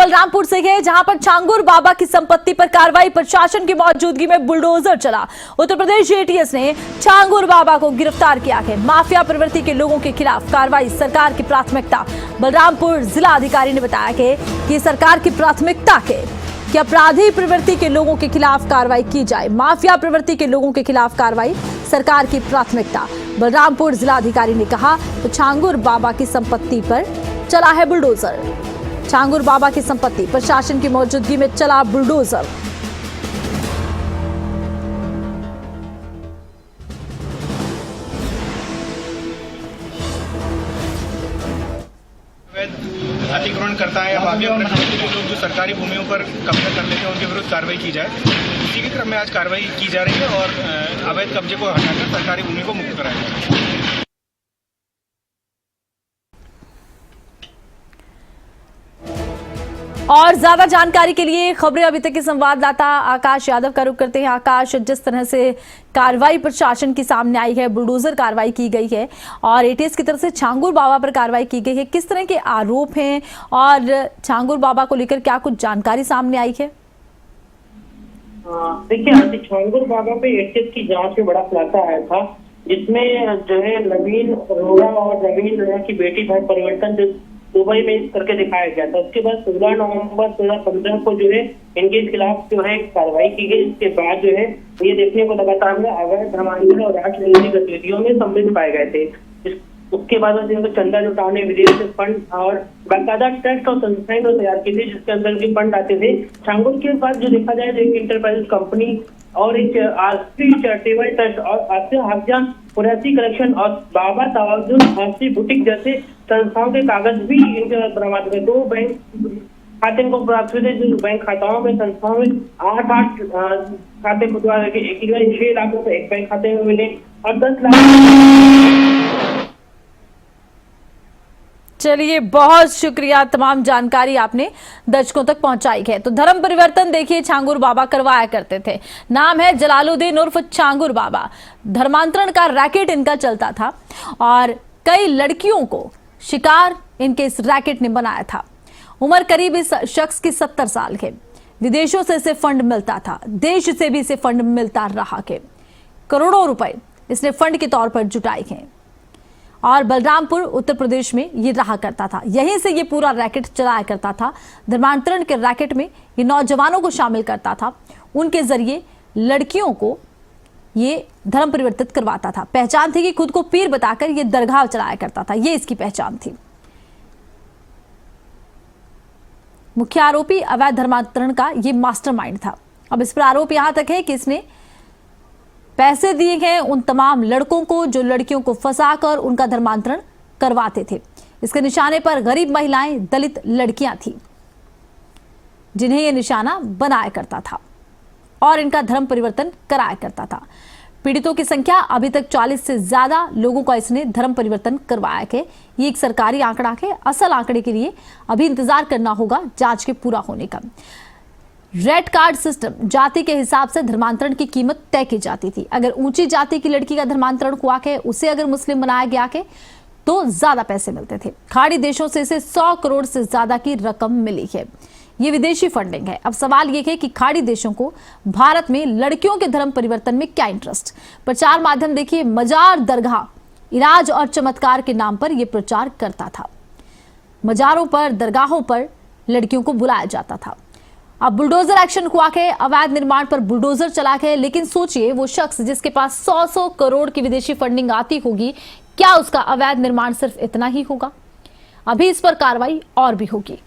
बलरामपुर से है, जहां पर छांगुर बाबा की संपत्ति पर कार्रवाई, प्रशासन की मौजूदगी में बुलडोजर चला। उत्तर प्रदेश एटीएस ने छांगुर बाबा को गिरफ्तार किया है। माफिया प्रवृत्ति के लोगों के खिलाफ कार्रवाई सरकार की प्राथमिकता। बलरामपुर जिला अधिकारी ने बताया कि सरकार की प्राथमिकता है कि अपराधी प्रवृत्ति के लोगों के खिलाफ कार्रवाई की जाए। माफिया प्रवृत्ति के लोगों के खिलाफ कार्रवाई सरकार की प्राथमिकता। बलरामपुर जिला अधिकारी ने कहा तो छांगुर बाबा की संपत्ति पर चला है बुलडोजर। छांगुर बाबा की संपत्ति, प्रशासन की मौजूदगी में चला बुलडोजर। अतिक्रमण करता है या माफिया प्रवृत्ति के लोग जो सरकारी भूमियों पर कब्जा कर लेते हैं उनके विरुद्ध कार्रवाई की जाए। इसी के क्रम में आज कार्रवाई की जा रही है और अवैध कब्जे को हटाकर सरकारी भूमि को मुक्त कराया जाए। और ज्यादा जानकारी के लिए खबरें अभी तक के संवाददाता आकाश यादव का रुख करते हैं। आकाश, जिस तरह से कार्रवाई प्रशासन के सामने आई है, बुलडोजर कार्रवाई की गई है और एटीएस की तरफ से छांगुर बाबा पर कार्रवाई की गई है, किस तरह के आरोप हैं और छांगुर बाबा को लेकर क्या कुछ जानकारी सामने आई है? देखिए, आज छांगुर बाबा पे एटीएस की जांच में बड़ा खुलासा आया था, जिसमें जो है नवीन अरोड़ा और नवीन अरोड़ा की बेटी भाई परिवर्तन दुबई में करके दिखाया गया था। उसके बाद 16 नवंबर 2015 को जो है इनके खिलाफ जो है कार्रवाई की गई। इसके बाद जो है ये देखने को लगातार अवैध धर्मांतरण और राष्ट्रविरोधी गतिविधियों में सम्मिलित पाए गए थे। उसके बाद चंदा जुटाने, विदेश से फंड और बाकायदा ट्रस्ट और संस्थाएं तैयार की थी, जिसके अंदर भी फंड आते थे। छांगुर के बाद जो देखा जाए तो एक इंटरप्राइज कंपनी और एक आरसी चैरिटेबल ट्रस्ट और हाफिजा कुरैशी कलेक्शन और बाबा तवाजुल हाफी बुटीक जैसे संस्थाओं के कागज भी इनके बरामद हुए। 2 बैंक खाते को प्राप्त हुए थे, जो बैंक खाताओं में संस्थाओं में 8 खाते खुदवा के 6 लाख रुपए एक बैंक खाते में मिले और 10 लाख। चलिए, बहुत शुक्रिया, तमाम जानकारी आपने दर्शकों तक पहुंचाई है। तो धर्म परिवर्तन देखिए छांगुर बाबा करवाया करते थे। नाम है जलालुद्दीन उर्फ छांगुर बाबा। धर्मांतरण का रैकेट इनका चलता था और कई लड़कियों को शिकार इनके इस रैकेट ने बनाया था। उम्र करीब इस शख्स की 70 साल है। विदेशों से इसे फंड मिलता था, देश से भी इसे फंड मिलता रहा है। करोड़ों रुपए इसने फंड के तौर पर जुटाए हैं और बलरामपुर उत्तर प्रदेश में ये रहा करता था। यहीं से ये पूरा रैकेट चलाया करता था। धर्मांतरण के रैकेट में ये नौजवानों को शामिल करता था, उनके जरिए लड़कियों को ये धर्म परिवर्तित करवाता था। पहचान थी कि खुद को पीर बताकर ये दरगाह चलाया करता था, ये इसकी पहचान थी। मुख्य आरोपी अवैध धर्मांतरण का ये मास्टरमाइंड था। अब इस पर आरोप यहां तक है कि इसने पैसे दिए हैं उन तमाम लड़कों को जो लड़कियों को फंसाकर उनका धर्मांतरण करवाते थे। इसके निशाने पर गरीब महिलाएं, दलित लड़कियां थी, जिन्हें यह निशाना बनाया करता था और इनका धर्म परिवर्तन कराया करता था। पीड़ितों की संख्या अभी तक 40 से ज्यादा लोगों का इसने धर्म परिवर्तन करवाया है। ये एक सरकारी आंकड़ा है। असल आंकड़े के लिए अभी इंतजार करना होगा जांच के पूरा होने का। रेड कार्ड सिस्टम, जाति के हिसाब से धर्मांतरण की कीमत तय की जाती थी। अगर ऊंची जाति की लड़की का धर्मांतरण हुआ है, उसे अगर मुस्लिम बनाया गया है तो ज्यादा पैसे मिलते थे। खाड़ी देशों से इसे 100 करोड़ से ज्यादा की रकम मिली है। ये विदेशी फंडिंग है। अब सवाल यह है कि खाड़ी देशों को भारत में लड़कियों के धर्म परिवर्तन में क्या इंटरेस्ट? प्रचार माध्यम देखिए, मजार दरगाह इलाज और चमत्कार के नाम पर यह प्रचार करता था। मजारों पर, दरगाहों पर लड़कियों को बुलाया जाता था। अब बुलडोजर एक्शन हुआ है, अवैध निर्माण पर बुलडोजर चला है। लेकिन सोचिए, वो शख्स जिसके पास 100 करोड़ की विदेशी फंडिंग आती होगी, क्या उसका अवैध निर्माण सिर्फ इतना ही होगा? अभी इस पर कार्रवाई और भी होगी।